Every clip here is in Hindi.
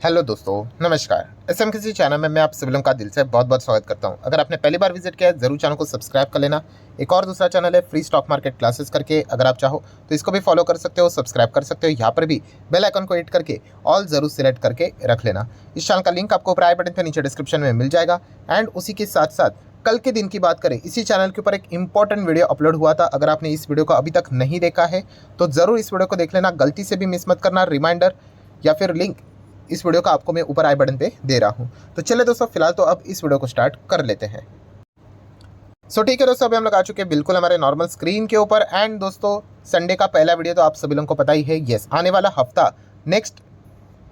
हेलो दोस्तों, नमस्कार। एसएमकेसी चैनल में मैं आप सभी लोगों का दिल से बहुत बहुत स्वागत करता हूं। अगर आपने पहली बार विजिट किया है ज़रूर चैनल को सब्सक्राइब कर लेना। एक और दूसरा चैनल है फ्री स्टॉक मार्केट क्लासेस करके, अगर आप चाहो तो इसको भी फॉलो कर सकते हो, सब्सक्राइब कर सकते हो। यहाँ पर भी बेल आइकन को हिट करके ऑल ज़रूर सिलेक्ट करके रख लेना। इस चैनल का लिंक आपको ऊपर आई बटन पर नीचे डिस्क्रिप्शन में मिल जाएगा। एंड उसी के साथ साथ कल के दिन की बात करें, इसी चैनल के ऊपर एक इंपॉर्टेंट वीडियो अपलोड हुआ था। अगर आपने इस वीडियो को अभी तक नहीं देखा है तो ज़रूर इस वीडियो को देख लेना, गलती से भी मिस मत करना। रिमाइंडर या फिर लिंक इस वीडियो का आपको मैं ऊपर आई बटन पे दे रहा हूं। तो चलिए दोस्तों, फिलहाल तो अब इस वीडियो को स्टार्ट कर लेते हैं। ठीक है दोस्तों, अभी हम लोग आ चुके हैं बिल्कुल हमारे नॉर्मल स्क्रीन के ऊपर। एंड दोस्तों, संडे का पहला वीडियो तो आप सभी लोगों को पता ही है। यस, आने वाला हफ्ता नेक्स्ट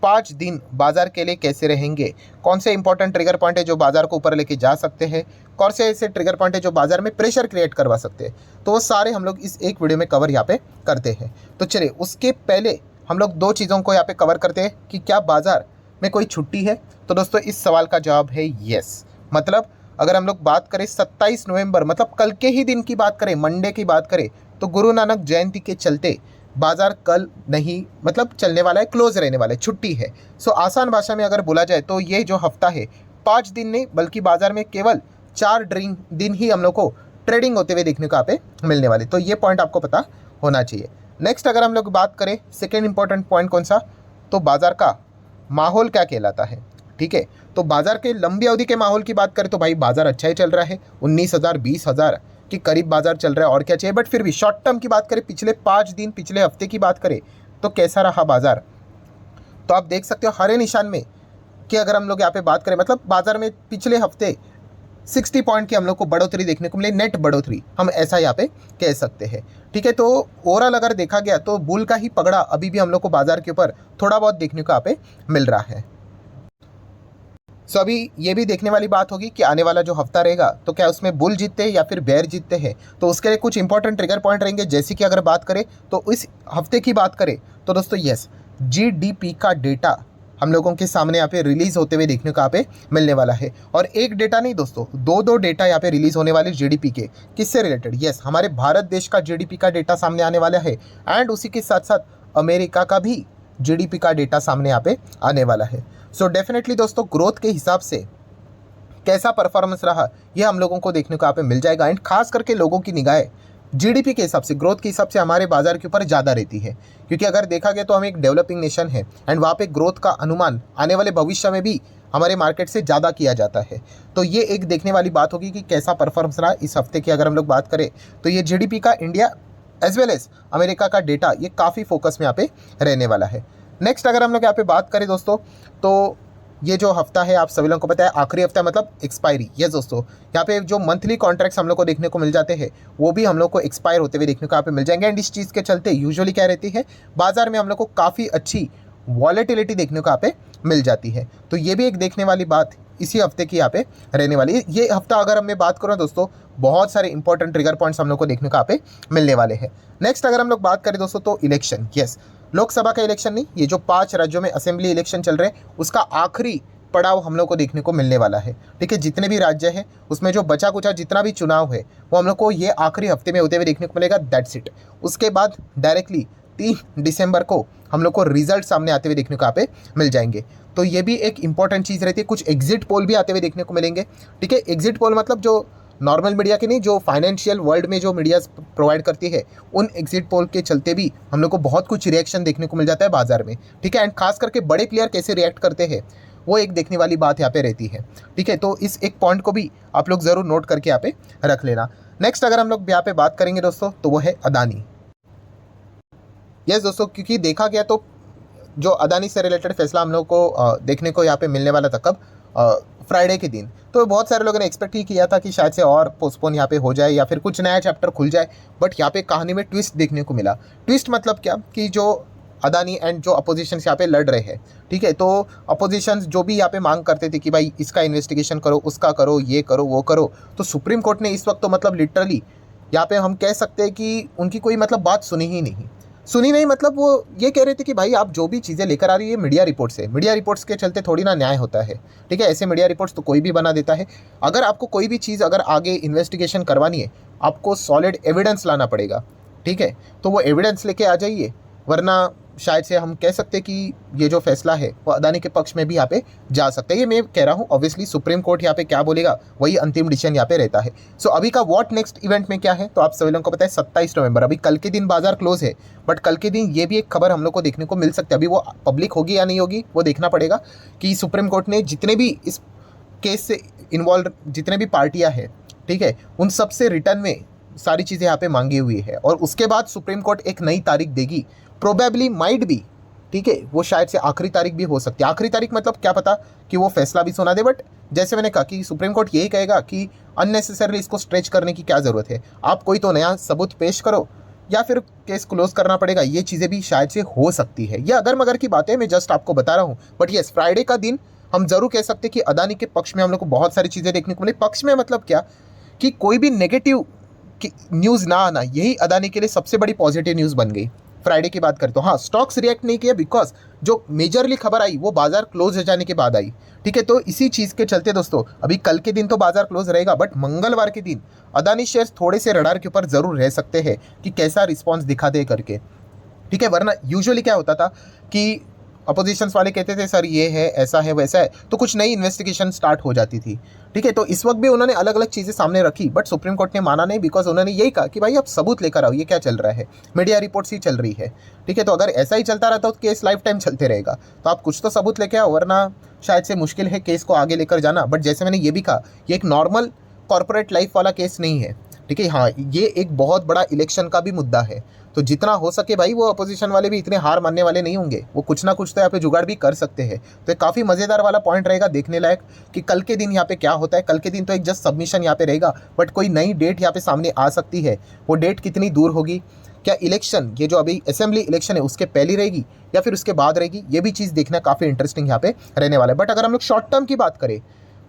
5 दिन बाजार के लिए कैसे रहेंगे, कौन से इंपॉर्टेंट ट्रिगर पॉइंट है जो बाजार को ऊपर लेके जा सकते हैं, कौन से ऐसे ट्रिगर पॉइंट है जो बाजार में प्रेशर क्रिएट करवा सकते हैं, तो वो सारे हम लोग इस एक वीडियो में कवर यहाँ पे करते हैं। तो चलिए, उसके पहले हम लोग दो चीज़ों को यहाँ पे कवर करते हैं कि क्या बाजार में कोई छुट्टी है। तो दोस्तों, इस सवाल का जवाब है यस। मतलब अगर हम लोग बात करें 27 नवंबर, मतलब कल के ही दिन की बात करें, मंडे की बात करें, तो गुरु नानक जयंती के चलते बाजार कल नहीं, मतलब चलने वाला है, क्लोज रहने वाला है, छुट्टी है। सो आसान भाषा में अगर बोला जाए तो ये जो हफ्ता है 5 दिन नहीं बल्कि बाजार में केवल 4 दिन ही हम लोग को ट्रेडिंग होते हुए देखने को यहाँ पे मिलने वाले। तो ये पॉइंट आपको पता होना चाहिए। नेक्स्ट अगर हम लोग बात करें, सेकेंड इंपॉर्टेंट पॉइंट कौन सा, तो बाजार का माहौल क्या कहलाता है। ठीक है, तो बाजार के लंबी अवधि के माहौल की बात करें तो भाई बाजार अच्छा ही चल रहा है, 19,000 20,000 के करीब बाजार चल रहा है, और क्या चाहिए। बट फिर भी शॉर्ट टर्म की बात करें, पिछले 5 दिन पिछले हफ्ते की बात करें तो कैसा रहा बाजार, तो आप देख सकते हो हरे निशान में कि अगर हम लोग यहाँ पे बात करें, मतलब बाजार में पिछले हफ्ते 60 पॉइंट की हम लोग को बढ़ोतरी देखने को मिली, नेट बढ़ोतरी हम ऐसा यहाँ पे कह सकते हैं। ठीक है, तो ओवरऑल अगर देखा गया तो बुल का ही पगड़ा अभी भी हम लोग को बाजार के ऊपर थोड़ा बहुत देखने को यहाँ पे मिल रहा है। सो अभी ये भी देखने वाली बात होगी कि आने वाला जो हफ्ता रहेगा तो क्या उसमें बुल जीतते हैं या फिर बेयर जीतते हैं। तो उसके लिए कुछ इंपॉर्टेंट ट्रिगर पॉइंट रहेंगे, जैसे कि अगर बात करें तो इस हफ्ते की बात करें तो दोस्तों यस, जीडीपी का डेटा हम लोगों के सामने यहाँ पे रिलीज होते हुए देखने को यहाँ पे मिलने वाला है। और एक डेटा नहीं दोस्तों, दो डेटा यहाँ पे रिलीज होने वाले जीडीपी के। किससे रिलेटेड, यस, हमारे भारत देश का जीडीपी का डेटा सामने आने वाला है। एंड उसी के साथ साथ अमेरिका का भी जीडीपी का डेटा सामने यहाँ पे आने वाला है। सो डेफिनेटली दोस्तों, ग्रोथ के हिसाब से कैसा परफॉर्मेंस रहा ये हम लोगों को देखने को यहाँ पे मिल जाएगा। एंड खास करके लोगों की निगाहें जीडीपी के हिसाब से, ग्रोथ के हिसाब से हमारे बाजार के ऊपर ज़्यादा रहती है, क्योंकि अगर देखा गया तो हम एक डेवलपिंग नेशन है एंड वहाँ पे ग्रोथ का अनुमान आने वाले भविष्य में भी हमारे मार्केट से ज़्यादा किया जाता है। तो ये एक देखने वाली बात होगी कि कैसा परफॉर्मेंस रहा इस हफ्ते की। अगर हम लोग बात करें तो ये जीडीपी का India as well as America का डेटा ये काफ़ी फोकस में यहाँ पे रहने वाला है। नेक्स्ट अगर हम लोग यहाँ पे बात करें दोस्तों, तो ये जो हफ्ता है आप सभी लोगों को पता है आखिरी हफ्ता मतलब एक्सपायरी। यस दोस्तों, यहाँ पे जो मंथली कॉन्ट्रैक्ट्स हम लोग को देखने को मिल जाते हैं वो भी हम लोग को एक्सपायर होते हुए देखने को यहाँ पे मिल जाएंगे। एंड इस चीज़ के चलते यूजुअली क्या रहती है, बाजार में हम लोग को काफ़ी अच्छी वॉलेटिलिटी देखने को यहाँ पे मिल जाती है। तो ये भी एक देखने वाली बात इसी हफ्ते की यहाँ पे रहने वाली है। ये हफ्ता अगर मैं बात करूँ दोस्तों, बहुत सारे इंपॉर्टेंट ट्रिगर पॉइंट्स हम लोग को देखने को यहाँ पे मिलने वाले हैं। नेक्स्ट अगर हम लोग बात करें दोस्तों तो इलेक्शन, यस, लोकसभा का इलेक्शन नहीं, ये जो 5 राज्यों में असेंबली इलेक्शन चल रहे हैं उसका आखिरी पड़ाव हम लोग को देखने को मिलने वाला है। ठीक है, जितने भी राज्य हैं उसमें जो बचा कुचा जितना भी चुनाव है वो हम लोग को ये आखिरी हफ्ते में होते हुए देखने को मिलेगा, दैट्स इट। उसके बाद डायरेक्टली 3 दिसंबर को हम लोग को रिजल्ट सामने आते हुए देखने को यहाँ पे मिल जाएंगे। तो ये भी एक इंपॉर्टेंट चीज़ रहती है। कुछ एग्जिट पोल भी आते हुए देखने को मिलेंगे। ठीक है, एग्जिट पोल मतलब जो नॉर्मल मीडिया की नहीं, जो फाइनेंशियल वर्ल्ड में जो मीडिया प्रोवाइड करती है, उन एग्जिट पोल के चलते भी हम लोग को बहुत कुछ रिएक्शन देखने को मिल जाता है बाजार में। ठीक है, एंड खास करके बड़े प्लेयर कैसे रिएक्ट करते हैं वो एक देखने वाली बात यहाँ पे रहती है। ठीक है, तो इस एक पॉइंट को भी आप लोग ज़रूर नोट करके यहाँ पे रख लेना। नेक्स्ट अगर हम लोग यहाँ पे बात करेंगे दोस्तों तो वो है अदानी। यस दोस्तों, क्योंकि देखा गया तो जो अदानी से रिलेटेड फैसला हम लोग को देखने को यहाँ पे मिलने वाला था कब, फ्राइडे के दिन। तो बहुत सारे लोगों ने एक्सपेक्ट ही किया था कि शायद से और पोस्टपोन यहाँ पे हो जाए या फिर कुछ नया चैप्टर खुल जाए। बट यहाँ पे कहानी में ट्विस्ट देखने को मिला। ट्विस्ट मतलब क्या कि जो अदानी एंड जो अपोजिशंस यहाँ पे लड़ रहे हैं, ठीक है, तो अपोजिशंस जो भी यहाँ पे मांग करते थे कि भाई इसका इन्वेस्टिगेशन करो, उसका करो, ये करो, वो करो, तो सुप्रीम कोर्ट ने इस वक्त तो मतलब लिटरली यहाँ पे हम कह सकते हैं कि उनकी कोई मतलब बात सुनी नहीं, मतलब वो ये कह रहे थे कि भाई आप जो भी चीज़ें लेकर आ रही है मीडिया रिपोर्ट से, मीडिया रिपोर्ट्स के चलते थोड़ी ना न्याय होता है। ठीक है, ऐसे मीडिया रिपोर्ट्स तो कोई भी बना देता है। अगर आपको कोई भी चीज़ अगर आगे इन्वेस्टिगेशन करवानी है, आपको सॉलिड एविडेंस लाना पड़ेगा। ठीक है, तो वो एविडेंस लेके आ जाइए, वरना शायद से हम कह सकते हैं कि ये जो फैसला है वो अदानी के पक्ष में भी यहाँ पे जा सकता है। ये मैं कह रहा हूँ, ऑब्वियसली सुप्रीम कोर्ट यहाँ पे क्या बोलेगा वही अंतिम डिसीजन यहाँ पे रहता है। सो अभी का व्हाट नेक्स्ट इवेंट में क्या है, तो आप सभी लोगों को पता है 27 नवंबर, अभी कल के दिन बाजार क्लोज है, बट कल के दिन ये भी एक खबर हम लोग को देखने को मिल सकती है। अभी वो पब्लिक होगी या नहीं होगी वो देखना पड़ेगा कि सुप्रीम कोर्ट ने जितने भी इस केस से इन्वॉल्व जितने भी पार्टियां हैं, ठीक है, उन सब से रिटर्न में सारी चीज़ें यहाँ पे मांगी हुई है, और उसके बाद सुप्रीम कोर्ट एक नई तारीख देगी, प्रोबेबली माइट बी, ठीक है, वो शायद से आखिरी तारीख भी हो सकती है। आखिरी तारीख मतलब क्या पता कि वो फैसला भी सुना दे, बट जैसे मैंने कहा कि सुप्रीम कोर्ट यही कहेगा कि अननेसेसरली इसको स्ट्रेच करने की क्या ज़रूरत है, आप कोई तो नया सबूत पेश करो या फिर केस क्लोज करना पड़ेगा। ये चीज़ें भी शायद से हो सकती है, ये अगर मगर की बातें मैं जस्ट आपको बता रहा हूँ। बट यस, फ्राइडे का दिन हम जरूर कह सकते हैं कि अदानी के पक्ष में हम लोग को बहुत सारी चीज़ें देखने को मिली। पक्ष में मतलब क्या कि कोई भी नेगेटिव न्यूज़ ना आना, यही अदानी के लिए सबसे बड़ी पॉजिटिव न्यूज़ बन गई। फ्राइडे की बात करें तो हाँ, स्टॉक्स रिएक्ट नहीं किया बिकॉज जो मेजरली खबर आई वो बाजार क्लोज हो जाने के बाद आई, ठीक है। तो इसी चीज़ के चलते दोस्तों अभी कल के दिन तो बाजार क्लोज रहेगा, बट मंगलवार के दिन अदानी शेयर्स थोड़े से रडार के ऊपर जरूर रह सकते हैं कि कैसा रिस्पॉन्स दिखा दे करके, ठीक है। वरना यूजुअली क्या होता था कि अपोजिशंस वाले कहते थे सर ये है, ऐसा है, वैसा है, तो कुछ नई इन्वेस्टिगेशन स्टार्ट हो जाती थी, ठीक है। तो इस वक्त भी उन्होंने अलग अलग चीज़ें सामने रखी, बट सुप्रीम कोर्ट ने माना नहीं, बिकॉज उन्होंने यही कहा कि भाई आप सबूत लेकर आओ, ये क्या चल रहा है, मीडिया रिपोर्ट्स ही चल रही है, ठीक है। तो अगर ऐसा ही चलता रहता तो केस लाइफ टाइम चलते रहेगा, तो आप कुछ तो सबूत लेके आओ, वरना शायद से मुश्किल है केस को आगे लेकर जाना। बट जैसे मैंने ये भी कहा, ये एक नॉर्मल कॉर्पोरेट लाइफ वाला केस नहीं है, ठीक है। हाँ, ये एक बहुत बड़ा इलेक्शन का भी मुद्दा है, तो जितना हो सके भाई वो अपोजिशन वाले भी इतने हार मानने वाले नहीं होंगे, वो कुछ ना कुछ तो यहाँ पे जुगाड़ भी कर सकते हैं। तो काफ़ी मज़ेदार वाला पॉइंट रहेगा देखने लायक कि कल के दिन यहाँ पे क्या होता है। कल के दिन तो एक जस्ट सबमिशन यहाँ पे रहेगा, बट कोई नई डेट यहाँ पे सामने आ सकती है। वो डेट कितनी दूर होगी, क्या इलेक्शन ये जो अभी असेंबली इलेक्शन है उसके पहले रहेगी या फिर उसके बाद रहेगी, ये भी चीज़ देखना काफ़ी इंटरेस्टिंग यहाँ पे रहने वाला है। बट अगर हम लोग शॉर्ट टर्म की बात करें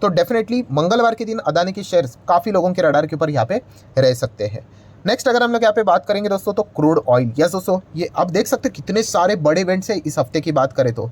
तो डेफिनेटली मंगलवार के दिन अदानी के शेयर्स काफ़ी लोगों के रडार के ऊपर यहाँ पे रह सकते हैं। नेक्स्ट अगर हम लोग यहाँ पे बात करेंगे दोस्तों तो क्रूड ऑयल। यस दोस्तों, ये आप देख सकते हैं कितने सारे बड़े इवेंट्स है इस हफ्ते की बात करें तो।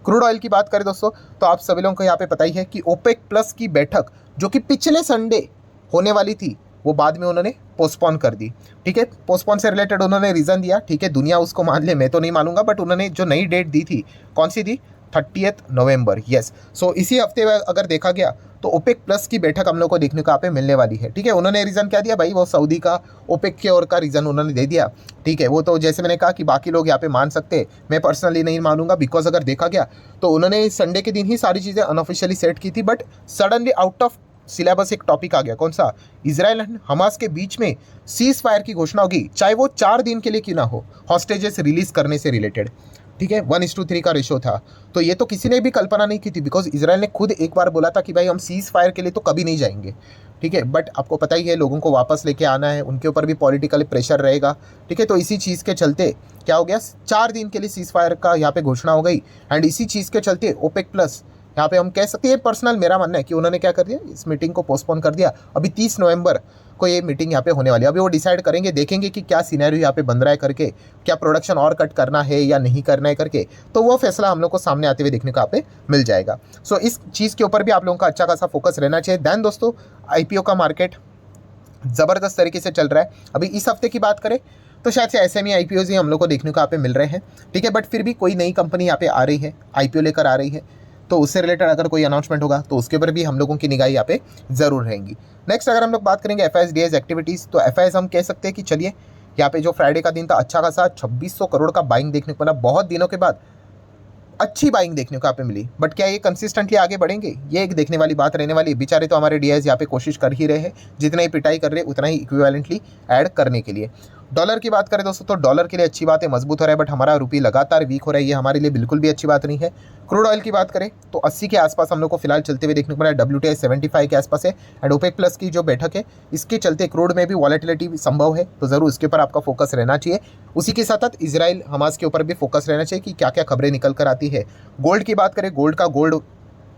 क्रूड ऑयल की बात करें दोस्तों तो आप सभी लोगों को यहाँ पे पता ही है कि ओपेक प्लस की बैठक जो कि पिछले संडे होने वाली थी वो बाद में उन्होंने पोस्टपोन कर दी, ठीक है। पोस्टपोन से रिलेटेड उन्होंने रीज़न दिया, ठीक है, दुनिया उसको मान ले, मैं तो नहीं मानूंगा, बट उन्होंने जो नई डेट दी थी, कौन सी दी, 30 नवंबर, यस। सो इसी हफ्ते में अगर देखा गया तो ओपेक प्लस की बैठक हम लोग को देखने को यहाँ पे मिलने वाली है, ठीक है। उन्होंने रीज़न क्या दिया भाई, वो सऊदी का ओपेक के ओर का रीज़न उन्होंने दे दिया, ठीक है। वो तो जैसे मैंने कहा कि बाकी लोग यहाँ पे मान सकते, मैं पर्सनली नहीं मानूंगा, बिकॉज अगर देखा गया तो उन्होंने संडे के दिन ही सारी चीज़ें अनऑफिशियली सेट की थी, but suddenly out of syllabus एक टॉपिक आ गया, कौन सा, इजराइल एंड हमास के बीच में सीज फायर की घोषणा होगी, चाहे वो 4 दिन के लिए क्यों ना हो, हॉस्टेजेस रिलीज करने से रिलेटेड, ठीक है। 1:3 का रेशो था। तो ये तो किसी ने भी कल्पना नहीं की थी, बिकॉज इजराइल ने खुद एक बार बोला था कि भाई हम सीज फायर के लिए तो कभी नहीं जाएंगे, ठीक है। बट आपको पता ही है लोगों को वापस लेके आना है, उनके ऊपर भी पॉलिटिकल प्रेशर रहेगा, ठीक है। तो इसी चीज़ के चलते क्या हो गया, 4 दिन के लिए सीज फायर का यहाँ पे घोषणा हो गई, एंड इसी चीज़ के चलते ओपेक प्लस यहाँ पे हम कह सकते हैं, पर्सनल मेरा मानना है कि उन्होंने क्या कर दिया, इस मीटिंग को पोस्टपोन कर दिया। अभी 30 नवंबर को ये मीटिंग यहाँ पे होने वाली है। अभी वो डिसाइड करेंगे, देखेंगे कि क्या सिनेरियो यहाँ पे बन रहा है करके, क्या प्रोडक्शन और कट करना है या नहीं करना है करके, तो वो फैसला हम लोग को सामने आते हुए देखने को यहाँ पे मिल जाएगा। सो इस चीज़ के ऊपर भी आप लोगों का अच्छा खासा फोकस रहना चाहिए। दैन दोस्तों IPO का मार्केट ज़बरदस्त तरीके से चल रहा है। अभी इस हफ्ते की बात करें तो शायद से SME IPOs ही हम लोग को देखने को यहाँ पे मिल रहे हैं, ठीक है। बट फिर भी कोई नई कंपनी यहाँ पे आ रही है, IPO लेकर आ रही है, तो उससे रिलेटेड अगर कोई अनाउंसमेंट होगा तो उसके ऊपर भी हम लोगों की निगाह यहाँ पे ज़रूर रहेंगी। नेक्स्ट अगर हम लोग बात करेंगे FIS DIS एक्टिविटीज़, तो FIS हम कह सकते हैं कि चलिए यहाँ पे जो फ्राइडे का दिन था अच्छा खासा 2600 करोड़ का बाइंग देखने को मिला, बहुत दिनों के बाद अच्छी बाइंग देखने को यहाँ पे मिली। बट क्या ये कंसिस्टेंटली आगे बढ़ेंगे, ये एक देखने वाली बात रहने वाली है। बेचारे तो हमारे DIs यहाँ पे कोशिश कर ही रहे हैं, जितना ही पिटाई कर रहे हैं उतना ही इक्विवेलेंटली ऐड करने के लिए। डॉलर की बात करें दोस्तों तो डॉलर के लिए अच्छी बात है, मजबूत हो रहा है, बट हमारा रुपये लगातार वीक हो रहा है, ये हमारे लिए बिल्कुल भी अच्छी बात नहीं है। क्रूड ऑयल की बात करें तो 80 के आसपास हम लोग को फिलहाल चलते हुए देखने को मिला है, WTI 75 के आसपास है, एंड ओपेक प्लस की जो बैठक है इसके चलते क्रूड में भी वॉलेटिलिटी संभव है, तो ज़रूर इसके ऊपर आपका फोकस रहना चाहिए। उसी के साथ साथ इजराइल हमास के ऊपर भी फोकस रहना चाहिए कि क्या क्या खबरें निकल कर आती है। गोल्ड की बात करें, गोल्ड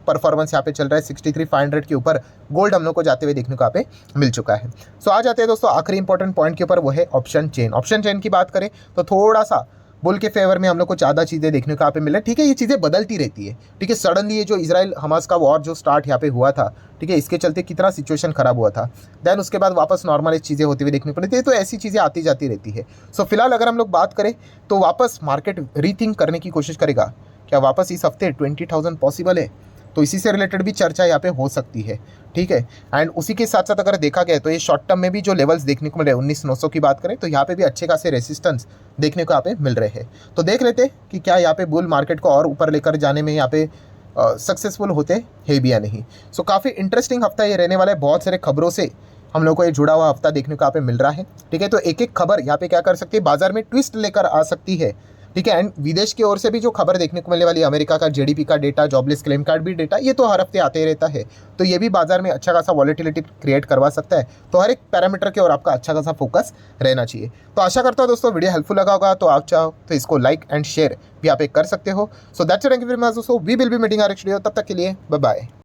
परफॉर्मेंस यहाँ पे चल रहा है 63,500 के ऊपर गोल्ड हम लोग को जाते हुए देखने को यहाँ पे मिल चुका है। सो आ जाते हैं दोस्तों आखिरी इंपॉर्टेंट पॉइंट के ऊपर, वो है ऑप्शन चेन। ऑप्शन चेन की बात करें तो थोड़ा सा बुल के फेवर में हम लोग को ज़्यादा चीज़ें देखने को यहाँ पे मिले। ठीक है, ये चीज़ें बदलती रहती है। ठीक है, सडनली ये जो इजराइल हमास का वॉर जो स्टार्ट यहाँ पे हुआ था, ठीक है, इसके चलते कितना सिचुएशन खराब हुआ था, देन उसके बाद वापस नॉर्मल चीज़ें होती हुई देखने को मिलती है। तो ऐसी चीज़ें आती जाती रहती है। सो फिलहाल अगर हम लोग बात करें तो वापस मार्केट रीथिंक करने की कोशिश करेगा। क्या वापस इस हफ्ते 20,000 पॉसिबल है? तो इसी से रिलेटेड भी चर्चा यहाँ पे हो सकती है। ठीक है, एंड उसी के साथ साथ अगर देखा गया तो ये शॉर्ट टर्म में भी जो लेवल्स देखने को मिल रहे हैं 19,900 की बात करें तो यहाँ पे भी अच्छे खासे रेसिस्टेंस देखने को यहाँ पे मिल रहे हैं। तो देख लेते कि क्या यहाँ पे बुल मार्केट को और ऊपर लेकर जाने में यहाँ पे सक्सेसफुल होते हैं भी या नहीं। सो काफ़ी इंटरेस्टिंग हफ्ता ये रहने वाला है। बहुत सारे खबरों से हम लोग को ये जुड़ा हुआ हफ्ता देखने को यहाँ पे मिल रहा है। ठीक है, तो एक एक खबर यहाँ पे क्या कर सकती है, बाजार में ट्विस्ट लेकर आ सकती है। ठीक है, एंड विदेश की ओर से भी जो खबर देखने को मिलने वाली है, अमेरिका का जीडीपी का डेटा, जॉबलेस क्लेम कार्ड भी डेटा, ये तो हर हफ्ते आते ही रहता है। तो ये भी बाजार में अच्छा खासा वॉलेटिलिटी क्रिएट करवा सकता है। तो हर एक पैरामीटर के ओर आपका अच्छा खासा फोकस रहना चाहिए। तो आशा करता हूँ दोस्तों वीडियो हेल्पफुल लगा होगा। तो आप चाहो तो इसको लाइक एंड शेयर भी आप एक कर सकते हो। So that's it, thank you very much दोस्तों। We will be meeting our next video. तब तक के लिए बाय बाय।